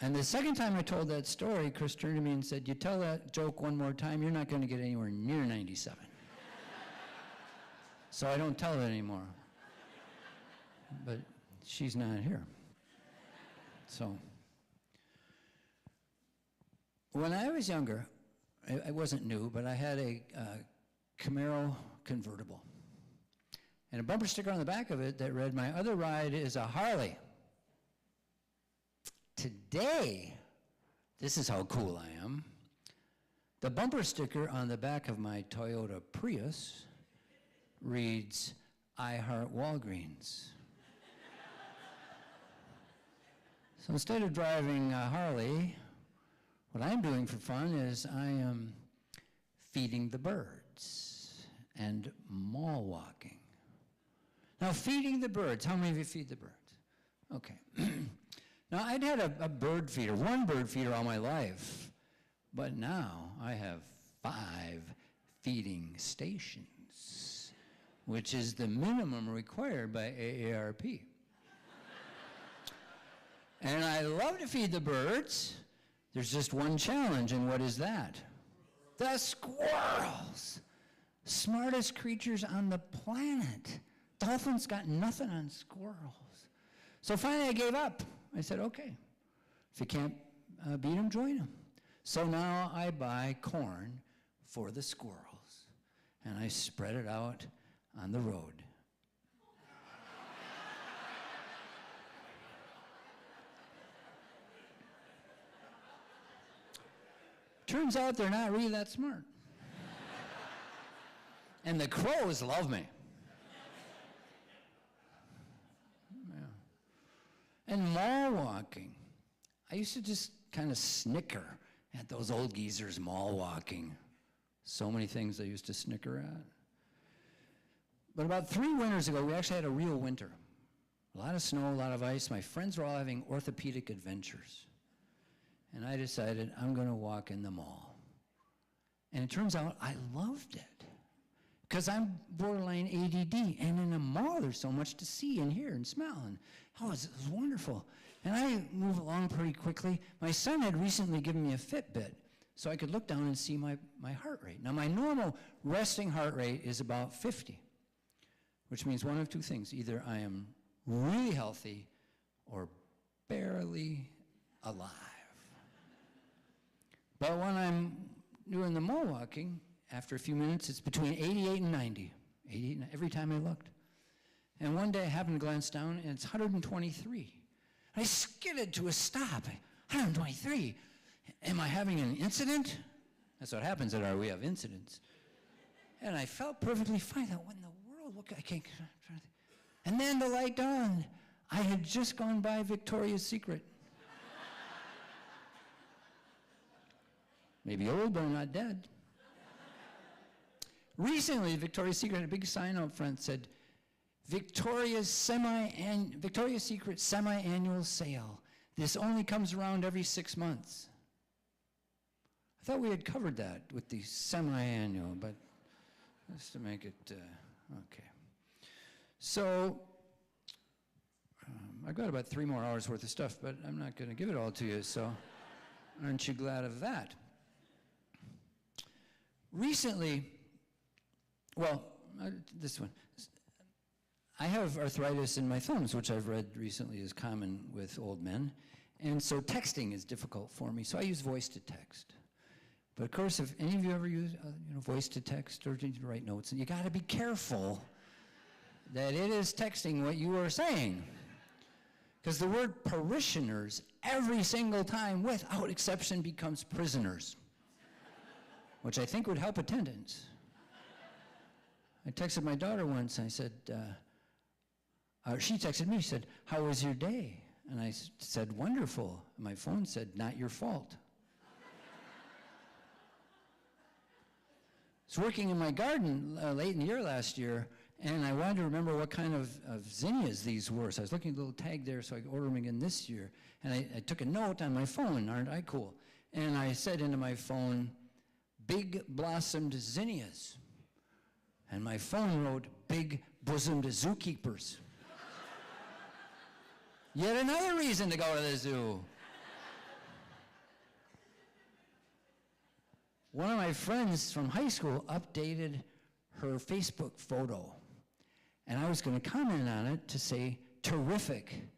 And the second time I told that story, Chris turned to me and said, you tell that joke one more time, you're not going to get anywhere near 97. So I don't tell it anymore. But she's not here. So when I was younger, I wasn't new, but I had a Camaro convertible. And a bumper sticker on the back of it that read, my other ride is a Harley. Today, this is how cool I am. The bumper sticker on the back of my Toyota Prius reads, I heart Walgreens. So instead of driving a Harley, what I'm doing for fun is I am feeding the birds and mall walking. Now, feeding the birds, how many of you feed the birds? Okay. Now, I'd had a bird feeder, one bird feeder all my life, but now I have 5 feeding stations, which is the minimum required by AARP. And I love to feed the birds. There's just one challenge, and what is that? The squirrels. Smartest creatures on the planet. Dolphins got nothing on squirrels. So finally I gave up. I said, okay, if you can't beat them, join them. So now I buy corn for the squirrels, and I spread it out on the road. Turns out they're not really that smart. And the crows love me. Yeah. And mall walking. I used to just kind of snicker at those old geezers mall walking. So many things I used to snicker at. But about 3 winters ago, we actually had a real winter. A lot of snow, a lot of ice. My friends were all having orthopedic adventures. And I decided I'm going to walk in the mall. And it turns out I loved it. Because I'm borderline ADD. And in a mall, there's so much to see and hear and smell. And it was wonderful. And I move along pretty quickly. My son had recently given me a Fitbit, so I could look down and see my heart rate. Now, my normal resting heart rate is about 50, which means one of 2 things. Either I am really healthy or barely alive. But when I'm doing the mall walking, after a few minutes, it's between 88 and 90. 88 every time I looked. And one day I happened to glance down, and it's 123. I skidded to a stop. 123. Am I having an incident? That's what happens at our We Have Incidents. And I felt perfectly fine. I thought, what in the world? What, I can't. And then the light dawned. I had just gone by Victoria's Secret. Maybe old, but I'm not dead. Recently, Victoria's Secret had a big sign out front that said, Victoria's Secret semi-annual sale. This only comes around every 6 months. I thought we had covered that with the semi-annual, but just to make it, okay. So, I've got about 3 more hours worth of stuff, but I'm not going to give it all to you, so aren't you glad of that? Recently, well, this one. I have arthritis in my thumbs, which I've read recently is common with old men. And so texting is difficult for me, so I use voice to text. But of course, if any of you ever use voice to text or to write notes, and you got to be careful that it is texting what you are saying. Because the word parishioners, every single time, without exception, becomes prisoners, which I think would help attendance. I texted my daughter once, and I said, she texted me, she said, "How was your day?" And I said, "Wonderful." And my phone said, "Not your fault." I was working in my garden late in the year last year, and I wanted to remember what kind of zinnias these were. So I was looking at the little tag there so I could order them again this year. And I took a note on my phone, aren't I cool? And I said into my phone, "Big blossomed zinnias." And my phone wrote, "Big bosomed zookeepers." Yet another reason to go to the zoo. One of my friends from high school updated her Facebook photo. And I was going to comment on it to say, "Terrific."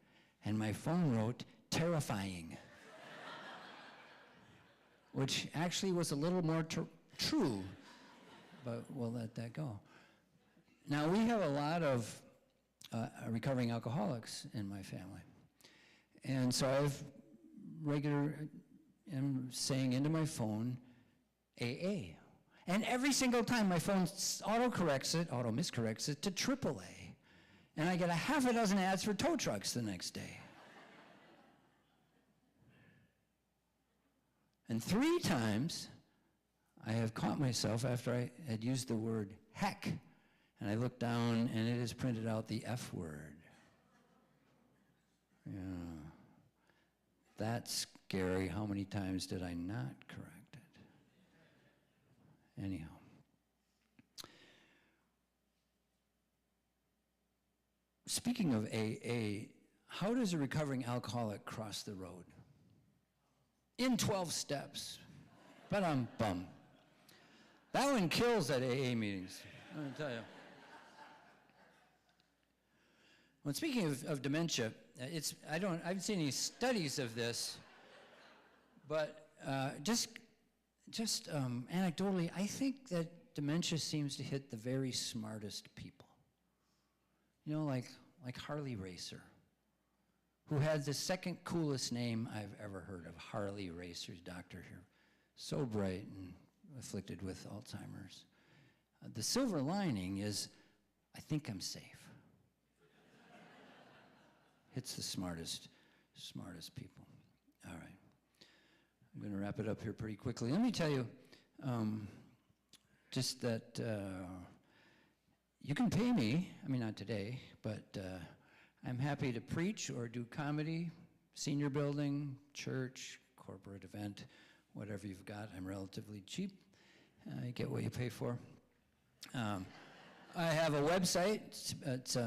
And my phone wrote, "Terrifying." Which actually was a little more true, but we'll let that go. Now, we have a lot of recovering alcoholics in my family. And so I've am saying into my phone, AA. And every single time my phone auto-miscorrects it to AAA. And I get a half a dozen ads for tow trucks the next day. And 3 times I have caught myself after I had used the word heck. And I looked down and it has printed out the F word. Yeah. That's scary. How many times did I not correct it? Anyhow. Speaking of AA, how does a recovering alcoholic cross the road? In 12 steps. Bum. That one kills at AA meetings, I'm going to tell you. Well, speaking of dementia, I haven't seen any studies of this, but just anecdotally, I think that dementia seems to hit the very smartest people. You know, like Harley Racer, who had the second coolest name I've ever heard of, Harley Racer's doctor here. So bright and afflicted with Alzheimer's. The silver lining is, I think I'm safe. Hits the smartest people. All right. I'm going to wrap it up here pretty quickly. Let me tell you just that you can pay me, I mean, not today, but I'm happy to preach or do comedy, senior building, church, corporate event, whatever you've got. I'm relatively cheap. You get what you pay for. I have a website. It's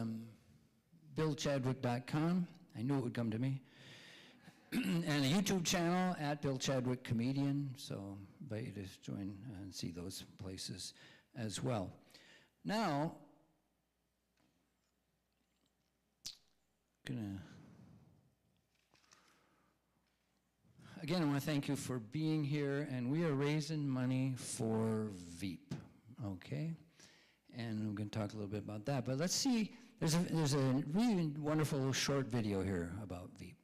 BillChadwick.com. I knew it would come to me. And a YouTube channel at Bill Chadwick Comedian. So I invite you to join and see those places as well. Now, again, I want to thank you for being here, and we are raising money for VEAP, okay? And we're going to talk a little bit about that. But let's see, there's a really wonderful short video here about VEAP.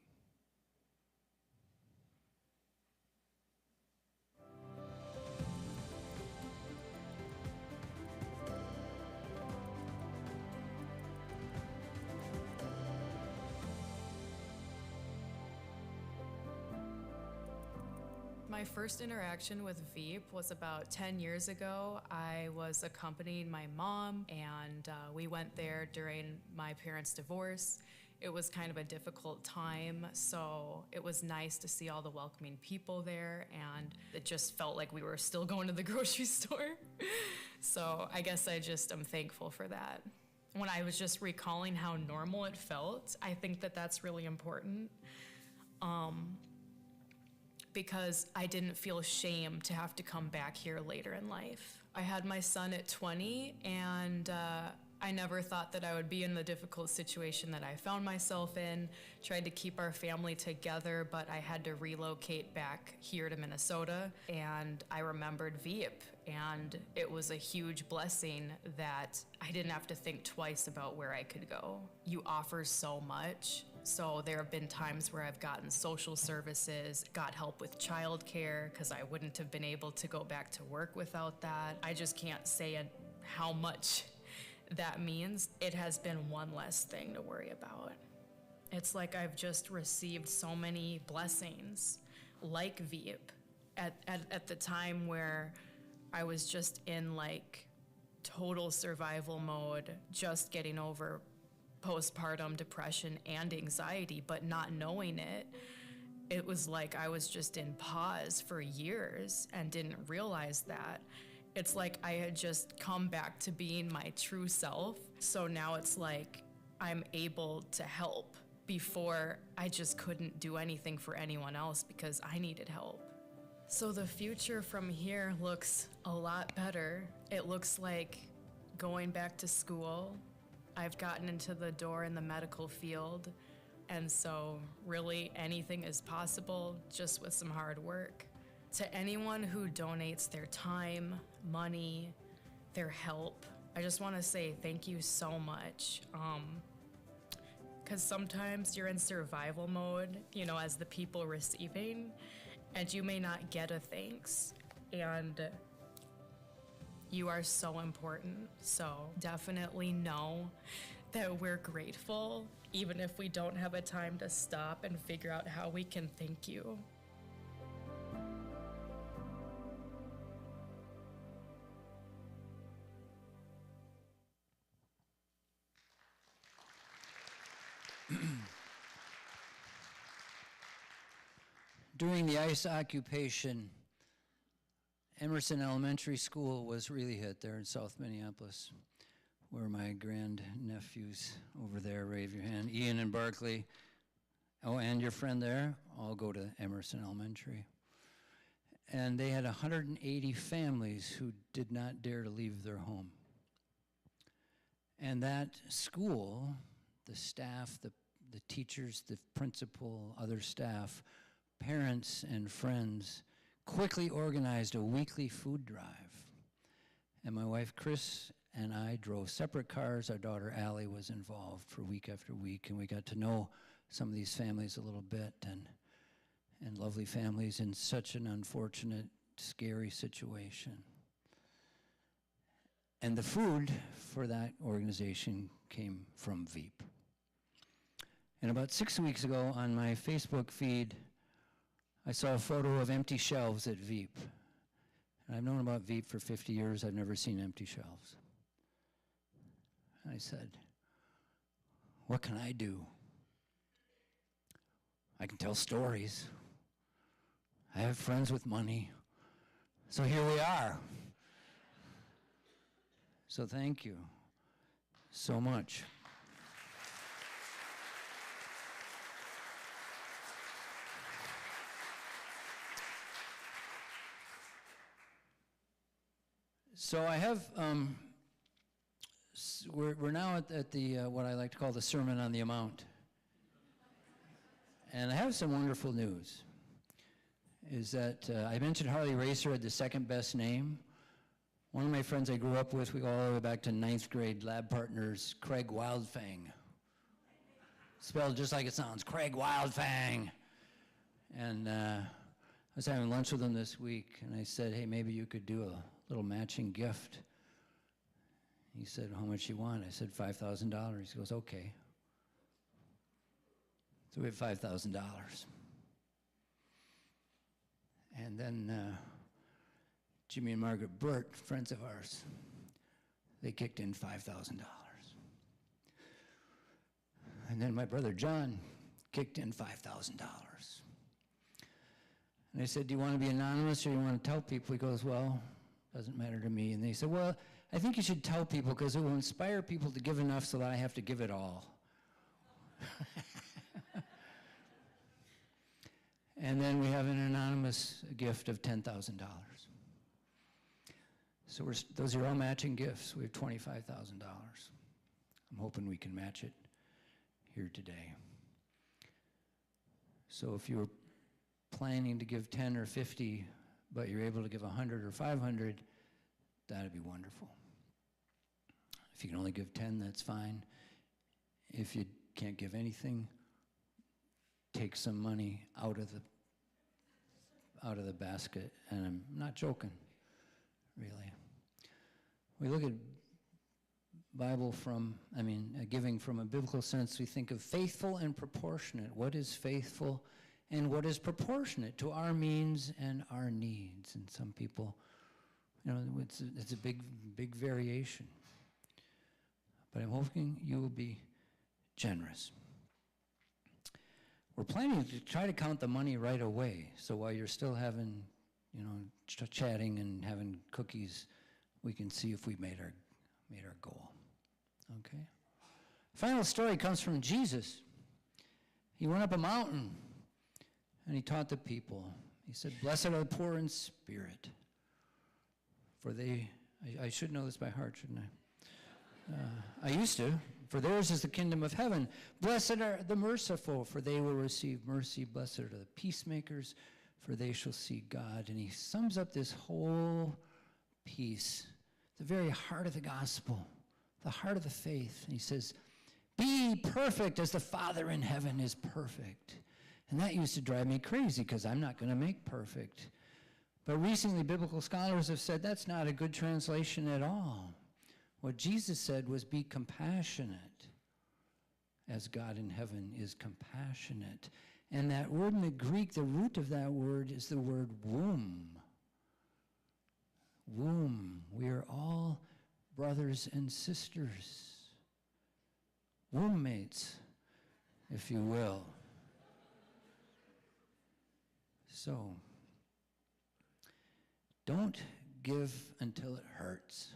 My first interaction with VEAP was about 10 years ago. I was accompanying my mom, and we went there during my parents' divorce. It was kind of a difficult time, so it was nice to see all the welcoming people there, and it just felt like we were still going to the grocery store. So I guess I'm thankful for that. When I was just recalling how normal it felt, I think that that's really important. Because I didn't feel shame to have to come back here later in life. I had my son at 20, and I I never thought that I would be in the difficult situation that I found myself in. Tried to keep our family together, but I had to relocate back here to Minnesota, and I remembered VEAP, and it was a huge blessing that I didn't have to think twice about where I could go. You offer so much. So there have been times where I've gotten social services, got help with childcare, because I wouldn't have been able to go back to work without that. I just can't say how much that means. It has been one less thing to worry about. It's like I've just received so many blessings, like VEAP, at the time where I was just in like total survival mode, just getting over postpartum depression and anxiety, but not knowing it. It was like I was just in pause for years and didn't realize that. It's like I had just come back to being my true self. So now it's like I'm able to help. Before, I just couldn't do anything for anyone else because I needed help. So the future from here looks a lot better. It looks like going back to school. I've gotten into the door in the medical field, and so really anything is possible just with some hard work. To anyone who donates their time, money, their help, I just want to say thank you so much. Because sometimes you're in survival mode, you know, as the people receiving, and you may not get a thanks. And you are so important. So definitely know that we're grateful, even if we don't have a time to stop and figure out how we can thank you. During the ICE occupation, Emerson Elementary School was really hit there in South Minneapolis, where my grandnephews over there, wave your hand, Ian and Barkley, oh, and your friend there, all go to Emerson Elementary. And they had 180 families who did not dare to leave their home. And that school, the staff, the teachers, the principal, other staff, parents and friends quickly organized a weekly food drive. And my wife Chris and I drove separate cars. Our daughter Allie was involved for week after week, and we got to know some of these families a little bit, and lovely families in such an unfortunate, scary situation. And the food for that organization came from VEAP. And about 6 weeks ago on my Facebook feed, I saw a photo of empty shelves at VEAP. And I've known about VEAP for 50 years. I've never seen empty shelves. I said, what can I do? I can tell stories. I have friends with money. So here we are. So thank you so much. So I have, we're now at the, what I like to call the Sermon on the Mount. And I have some wonderful news. Is that I mentioned Harley Racer had the second best name. One of my friends I grew up with, we go all the way back to 9th grade, lab partners, Craig Wildfang. Spelled just like it sounds, Craig Wildfang. And I was having lunch with him this week, and I said, hey, maybe you could do a little matching gift. He said, how much you want? I said, $5,000. He goes, okay. So we have $5,000. And then Jimmy and Margaret Burt, friends of ours, they kicked in $5,000. And then my brother John kicked in $5,000. And I said, do you want to be anonymous or you want to tell people? He goes, well, doesn't matter to me. And they said, well, I think you should tell people because it will inspire people to give enough so that I have to give it all. And then we have an anonymous gift of $10,000. So those are all matching gifts. We have $25,000. I'm hoping we can match it here today. So if you're planning to give 10 or 50, but you're able to give 100 or 500, that'd be wonderful. If you can only give 10, that's fine. If you can't give anything, take some money out of the basket, and I'm not joking, really. We look at giving from a biblical sense. We think of faithful and proportionate. What is faithful and what is proportionate to our means and our needs? And some people, it's a big variation. But I'm hoping you will be generous. We're planning to try to count the money right away. So while you're still having, chatting and having cookies, we can see if we made our goal. Okay? Final story comes from Jesus. He went up a mountain and he taught the people. He said, "Blessed are the poor in spirit, for they," I should know this by heart, shouldn't I? I used to. "For theirs is the kingdom of heaven. Blessed are the merciful, for they will receive mercy. Blessed are the peacemakers, for they shall see God." And he sums up this whole piece, the very heart of the gospel, the heart of the faith. And he says, "Be perfect as the Father in heaven is perfect." And that used to drive me crazy because I'm not going to make perfect. But recently, biblical scholars have said that's not a good translation at all. What Jesus said was, "Be compassionate as God in heaven is compassionate." And that word in the Greek, the root of that word is the word womb. Womb. We are all brothers and sisters. Womb mates, if you will. So, don't give until it hurts.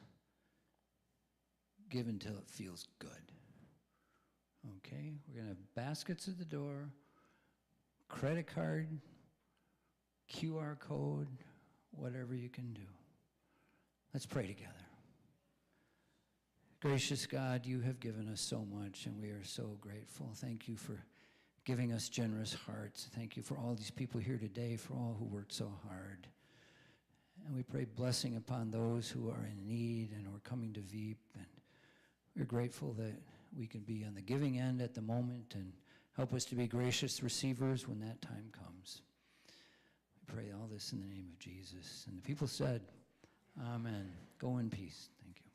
Give until it feels good. Okay? We're going to have baskets at the door, credit card, QR code, whatever you can do. Let's pray together. Gracious God, you have given us so much, and we are so grateful. Thank you for giving us generous hearts. Thank you for all these people here today, for all who worked so hard. And we pray blessing upon those who are in need and who are coming to VEAP. And we're grateful that we can be on the giving end at the moment, and help us to be gracious receivers when that time comes. We pray all this in the name of Jesus. And the people said, Amen. Go in peace. Thank you.